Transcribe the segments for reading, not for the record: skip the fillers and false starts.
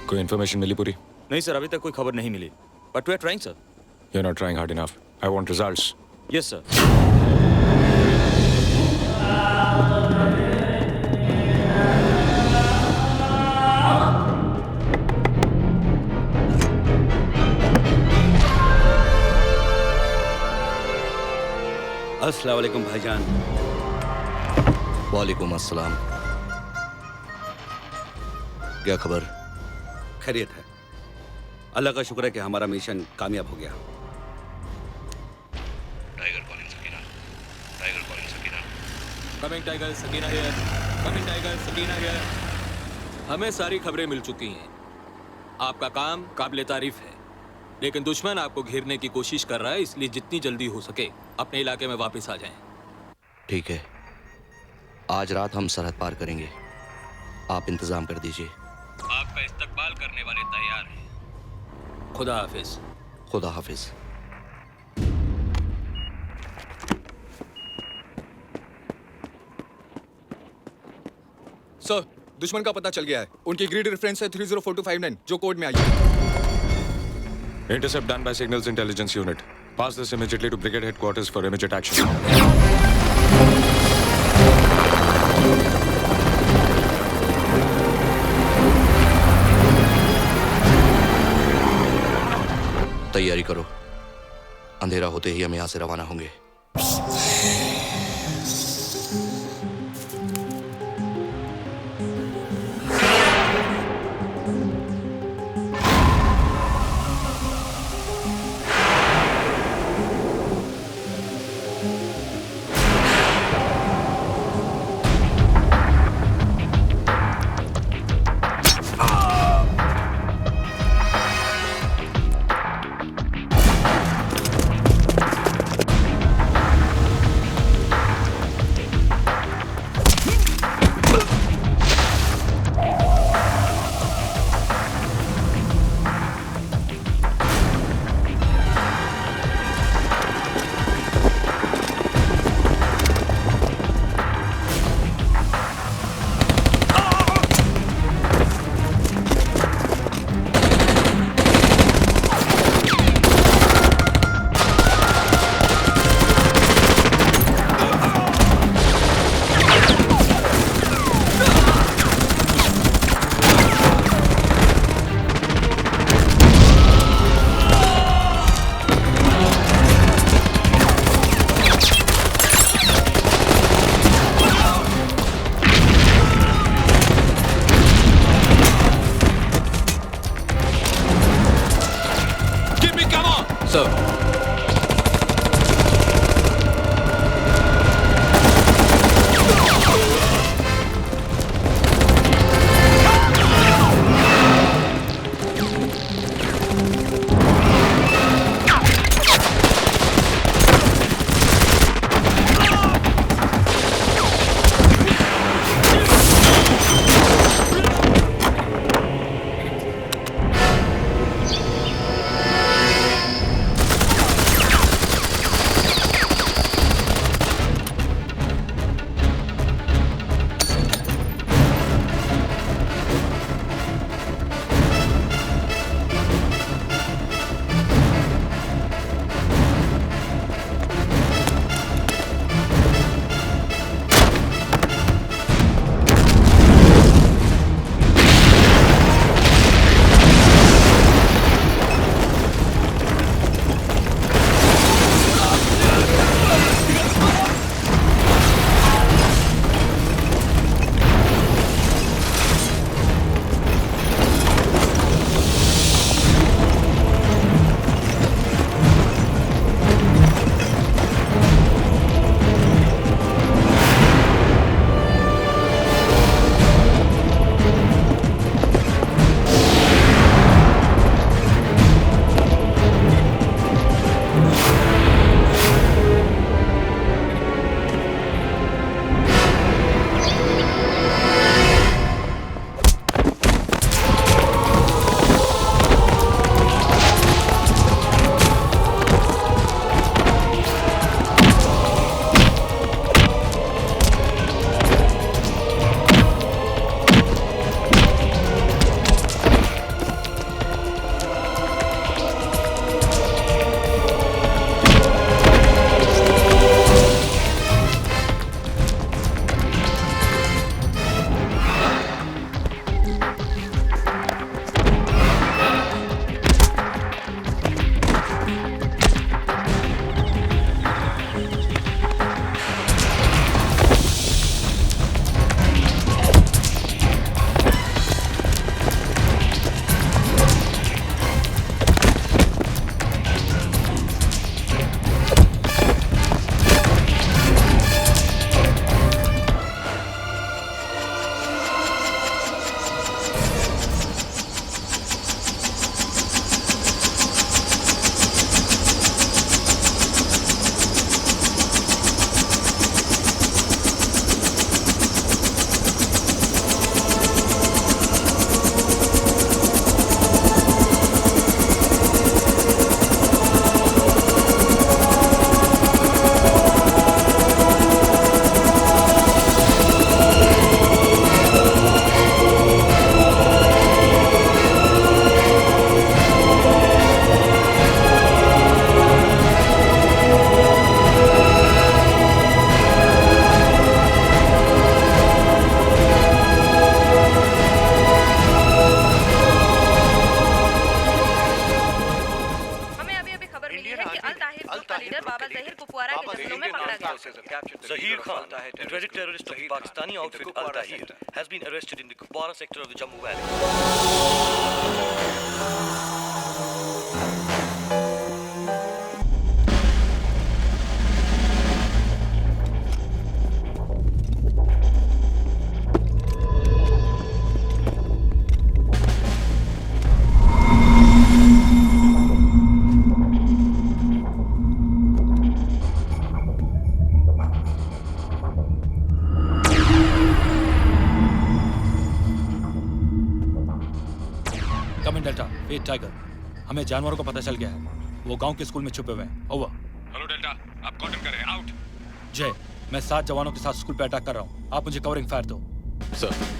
कोई इन्फॉर्मेशन मिली पूरी? नहीं सर, अभी तक कोई खबर नहीं मिली, but we are trying sir. You're not trying hard enough. I want results. Yes sir. अस्सलाम वालेकुम भाईजान। वालेकुम अस्सलाम। क्या खबर? खैरियत है, अल्लाह का शुक्र है कि हमारा मिशन कामयाब हो गया। Tiger calling Sakina, tiger calling Sakina. Coming tiger Sakina here, coming tiger Sakina here. हमें सारी खबरें मिल चुकी हैं। आपका काम काबिले तारीफ है, लेकिन दुश्मन आपको घेरने की कोशिश कर रहा है, इसलिए जितनी जल्दी हो सके अपने इलाके में वापस आ जाएं। ठीक है, आज रात हम सरहद पार करेंगे, आप इंतजाम कर दीजिए। आपका इस्तकबाल करने वाले तैयार हैं। खुदा हाफिज। खुदा हाफिज। सर, दुश्मन का पता चल गया है। उनकी ग्रिड रेफरेंस है 304259 जो कोड में आई है। Intercept done by Signals Intelligence Unit. Pass this immediately to Brigade Headquarters for immediate action. तैयारी करो, अंधेरा होते ही हम यहाँ से रवाना होंगे। है कि अल ताहिर ग्रुप का लीडर बाबा जहीर कुपवारा के जंगलों में पकड़ा गया। Zahir Khan, a dreaded terrorist of the Pakistani outfit Al Tahir, has been arrested in the Kupwara sector of the Jammu Valley. A tiger, हमें जानवरों का पता चल गया है। वो गांव के स्कूल में छुपे हुए हैं। ओवर। हेलो डेल्टा, आप कॉटन करें, आउट। जय, मैं 7 जवानों के साथ स्कूल पे अटैक कर रहा हूँ। आप मुझे कवरिंग फायर दो। सर।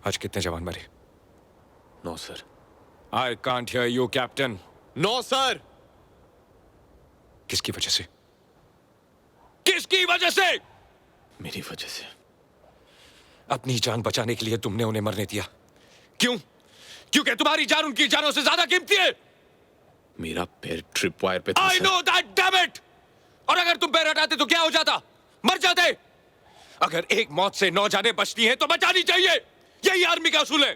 आज कितने जवान मरे? 9 sir. I can't hear you captain. 9 sir. किसकी वजह से? किसकी वजह से? मेरी वजह से। अपनी जान बचाने के लिए तुमने उन्हें मरने दिया। क्यों? क्योंकि तुम्हारी जान उनकी जानों से ज्यादा कीमती है। मेरा पैर ट्रिप वायर पे था। I know that, damn it! और अगर तुम पैर हटाते तो क्या हो जाता? मर जाते। अगर एक मौत से 9 जानें बचती हैं तो बचानी चाहिए। यही आर्मी का असूल है।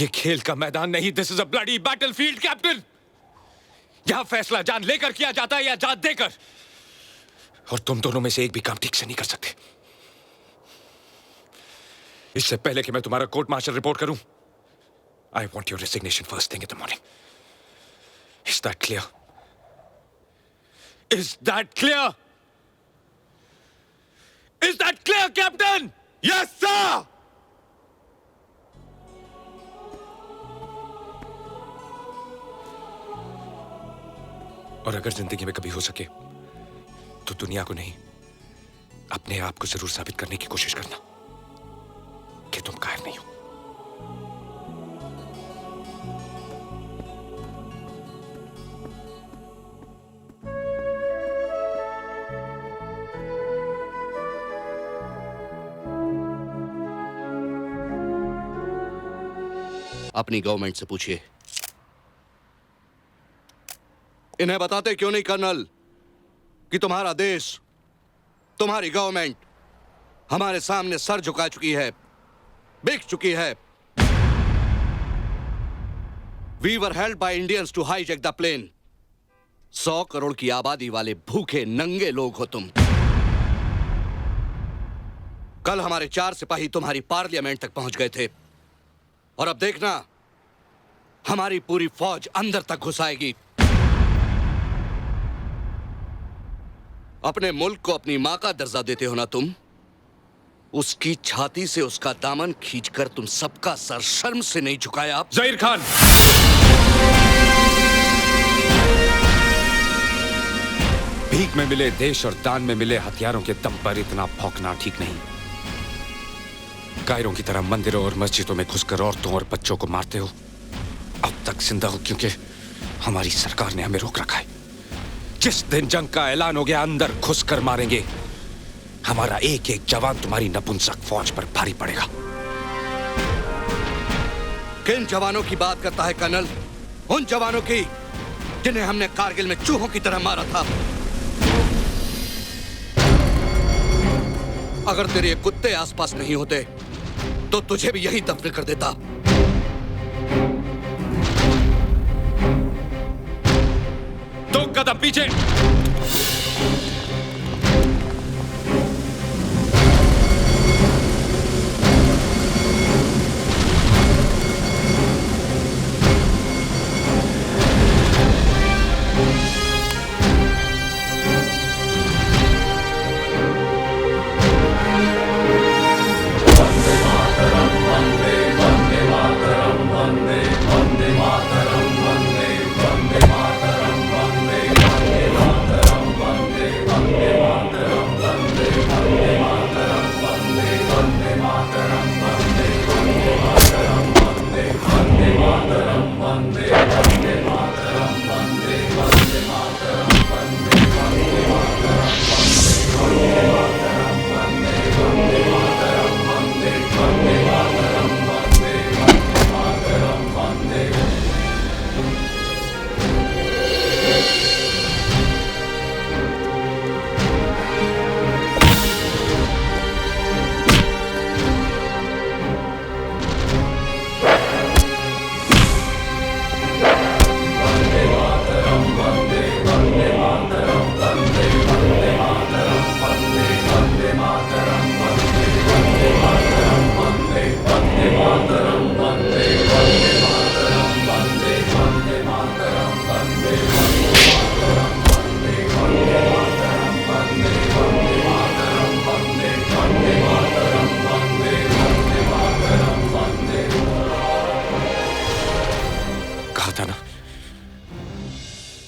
ये खेल का मैदान नहीं, this is a bloody battlefield captain. यहां फैसला जान लेकर किया जाता है या जान देकर। और तुम दोनों में से एक भी काम ठीक से नहीं कर सकते। इससे पहले कि मैं तुम्हारा कोर्ट मार्शल रिपोर्ट करूं, I want your resignation first thing in the morning. Is that clear? Is that clear? Is that clear, Captain? Yes, sir! और अगर जिंदगी में कभी हो सके तो दुनिया को नहीं, अपने आप को जरूर साबित करने की कोशिश करना कि तुम कायर नहीं हो। अपनी गवर्नमेंट से पूछिए। इन्हें बताते क्यों नहीं कर्नल कि तुम्हारा देश, तुम्हारी गवर्नमेंट हमारे सामने सर झुका चुकी है, बिक चुकी है। We were held by Indians to hijack the plane. 100 crore की आबादी वाले भूखे नंगे लोग हो तुम। कल हमारे 4 सिपाही तुम्हारी पार्लियामेंट तक पहुंच गए थे, और अब देखना हमारी पूरी फौज अंदर तक घुस आएगी। अपने मुल्क को अपनी मां का दर्जा देते हो ना तुम? उसकी छाती से उसका दामन खींचकर तुम सबका सर शर्म से नहीं झुकाया। ज़हीर खान, भीख में मिले देश और दान में मिले हथियारों के दम पर इतना भौंकना ठीक नहीं। कायरों की तरह मंदिरों और मस्जिदों में घुसकर औरतों और बच्चों को मारते हो। अब तक जिंदा हो क्योंकि हमारी सरकार ने हमें रोक रखा है। जिस दिन जंग का ऐलान हो गया अंदर घुसकर मारेंगे। हमारा एक एक जवान तुम्हारी नपुंसक फौज पर भारी पड़ेगा। किन जवानों की बात करता है कर्नल? उन जवानों की जिन्हें हमने कारगिल में चूहों की तरह मारा था। अगर तेरे ये कुत्ते आसपास नहीं होते तो तुझे भी यही दफन कर देता। दो कदम पीछे।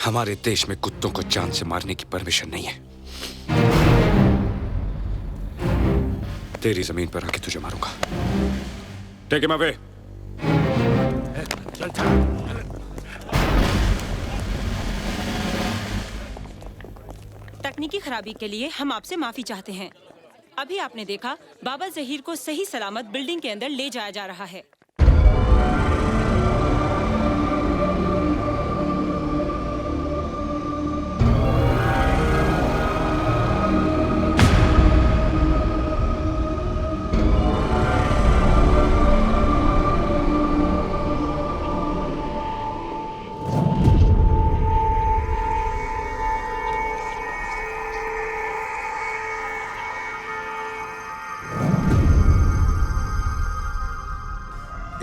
हमारे देश में कुत्तों को जान से मारने की परमिशन नहीं है। तेरी जमीन पर आके तुझे मारूंगा। Take him away. तकनीकी खराबी के लिए हम आपसे माफी चाहते हैं। अभी आपने देखा बाबा जहीर को सही सलामत बिल्डिंग के अंदर ले जाया जा रहा है।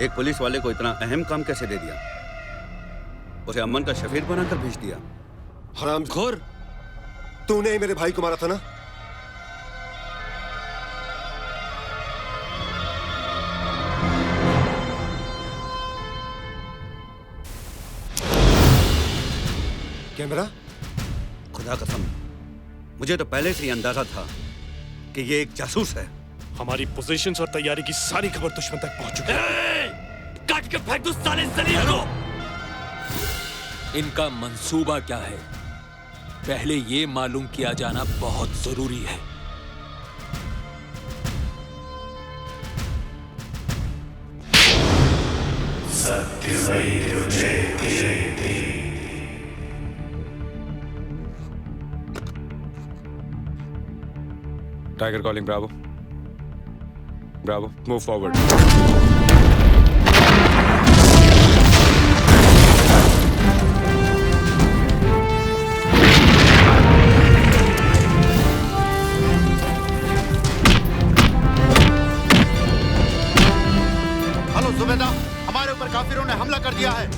एक पुलिस वाले को इतना अहम काम कैसे दे दिया? उसे अमन का शफीर बनाकर भेज दिया। हरामखोर, तूने ही मेरे भाई को मारा था ना? कैमरा? खुदा कसम, मुझे तो पहले से ही अंदाजा था कि ये एक जासूस है। हमारी पोजीशंस और तैयारी की सारी खबर दुश्मन तक पहुंच चुकी है। काट के फेंक दो साले जलील को। इनका मंसूबा क्या है, पहले ये मालूम किया जाना बहुत जरूरी है। Tiger calling, bravo bravo, move forward. Hello सुबेदार, हमारे ऊपर काफिरों ने हमला कर दिया है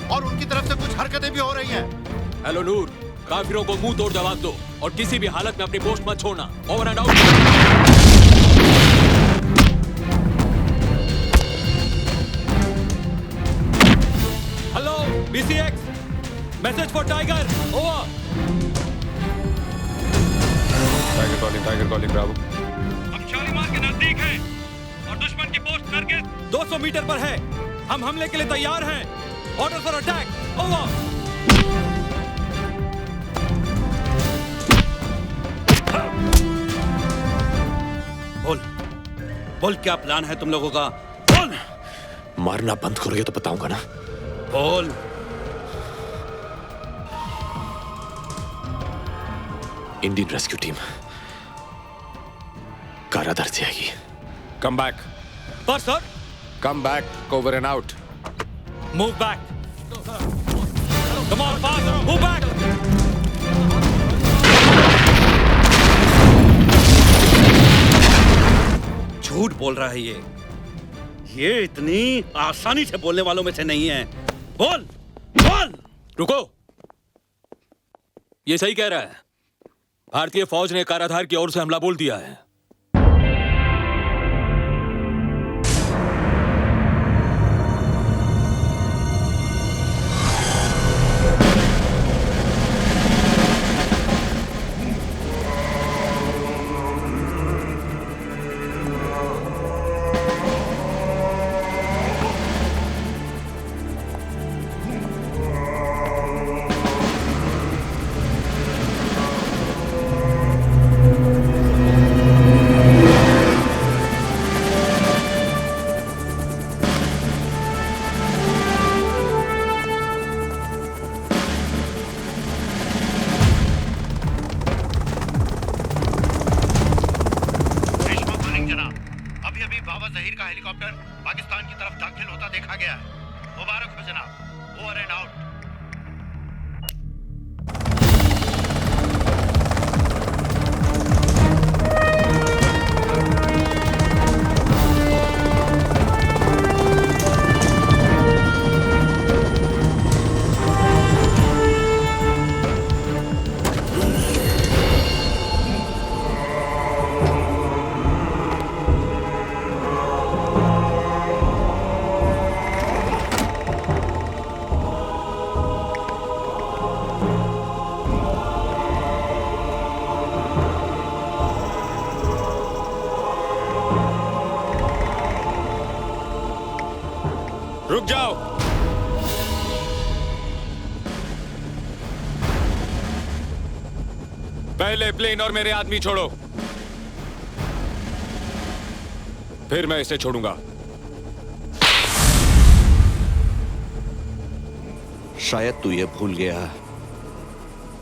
और उनकी तरफ से कुछ हरकतें भी हो रही हैं। हेलो नूर, काफिरों को मुंह तोड़ जवाब दो और किसी भी हालत में अपनी पोस्ट मत छोड़ना। Over and out. Hello BCX, message for tiger, over. Tiger calling, Bravo. हम शालीमार के नजदीक हैं और दुश्मन की पोस्ट टारगेट 200 मीटर पर है। हम हमले के लिए तैयार हैं। Order for attack, over. बोल क्या प्लान है तुम लोगों का? बोल। मारना बंद करोगे तो बताऊंगा ना। बोल। इंडियन रेस्क्यू टीम कारादार से आएगी। Come back. पर sir. Come back, over and out. Move back. Come on fast, move back. झूठ बोल रहा है ये इतनी आसानी से बोलने वालों में से नहीं है। बोल बोल। रुको, ये सही कह रहा है। भारतीय फौज ने काराधार की ओर से हमला बोल दिया है। पाकिस्तान की तरफ दाखिल होता देखा गया है। मुबारक हो जनाब। Over and out. रुक जाओ। पहले प्लेन और मेरे आदमी छोड़ो, फिर मैं इसे छोड़ूंगा। शायद तू ये भूल गया,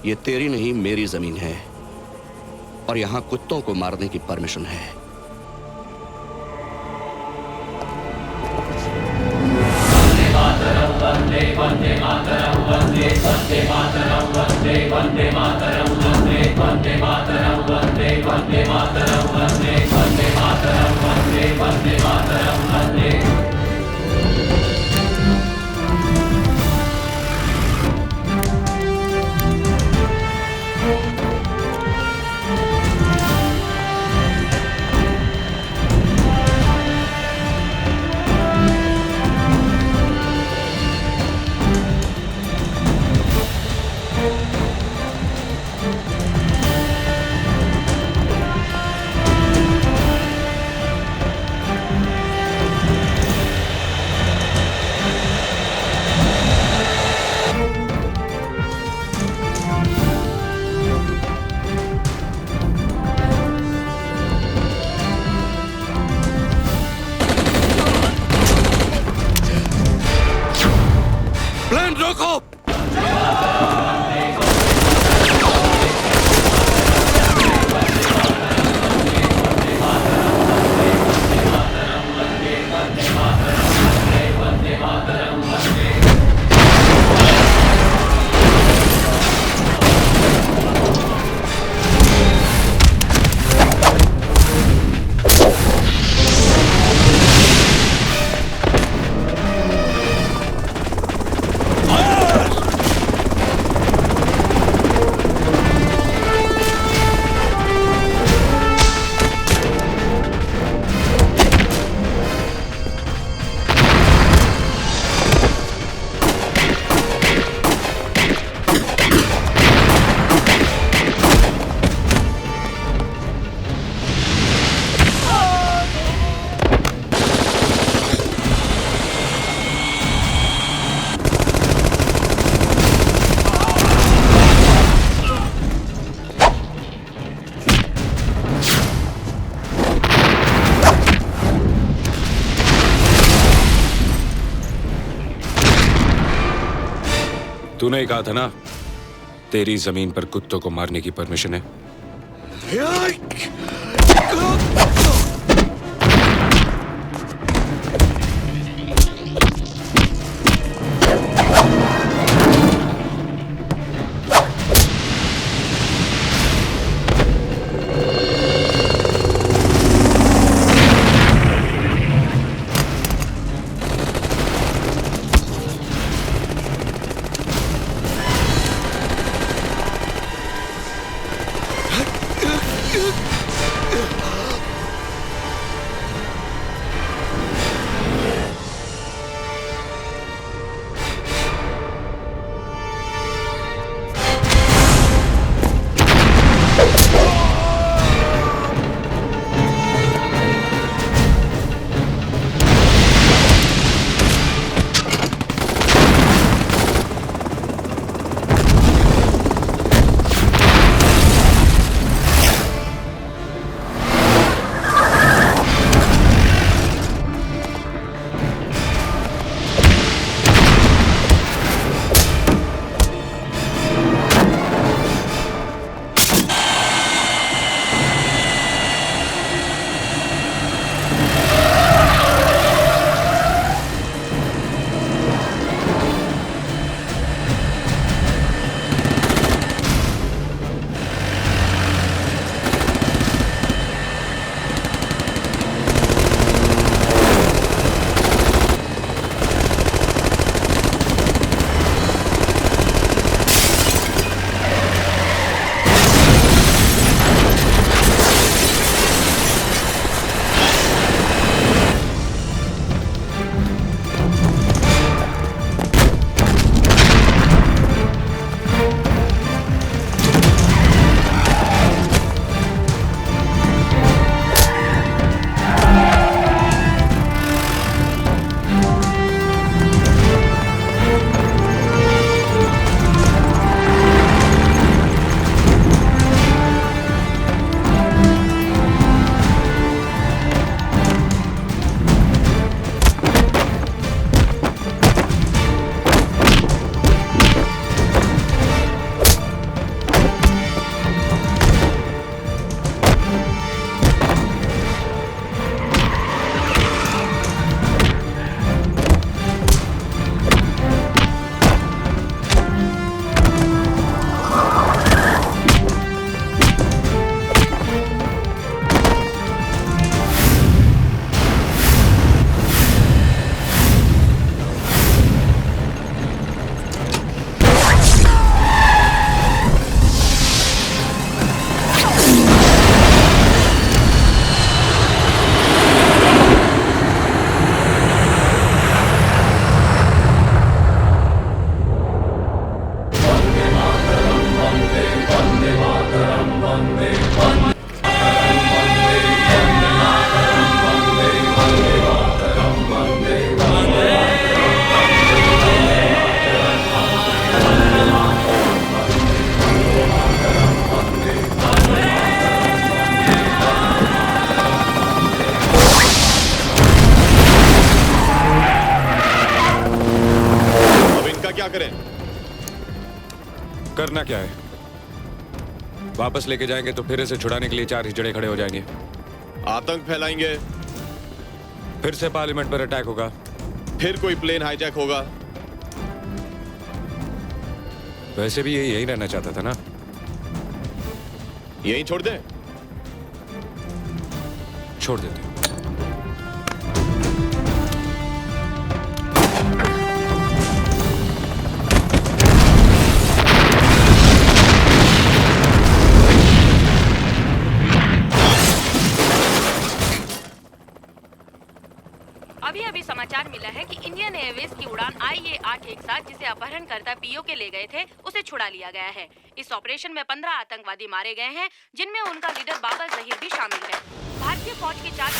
ये तेरी नहीं मेरी जमीन है और यहां कुत्तों को मारने की परमिशन है। वंदे वंदे मातरम वंदे वंदे मातरम वंदे वंदे मातरम वंदे वंदे मातरम वंदे वंदे मातरम वंदे वंदे मातरम वंदे वंदे मातरम वंदे रोको। तूने ही कहा था ना, तेरी जमीन पर कुत्तों को मारने की परमिशन है। क्या करें? करना क्या है? वापस लेके जाएंगे तो फिर इसे छुड़ाने के लिए 4 हिजड़े खड़े हो जाएंगे। आतंक फैलाएंगे, फिर से पार्लियामेंट पर अटैक होगा, फिर कोई प्लेन हाईजैक होगा। वैसे भी ये यही रहना चाहता था ना। यही छोड़ दें? छोड़ देते हैं। अभी समाचार मिला है कि इंडियन एयरवेज की उड़ान IA-817 जिसे अपहरणकर्ता पीओके ले गए थे उसे छुड़ा लिया गया है। इस ऑपरेशन में 15 आतंकवादी मारे गए हैं, जिनमें उनका लीडर बाबा जहीर भी शामिल है। भारतीय फौज के 4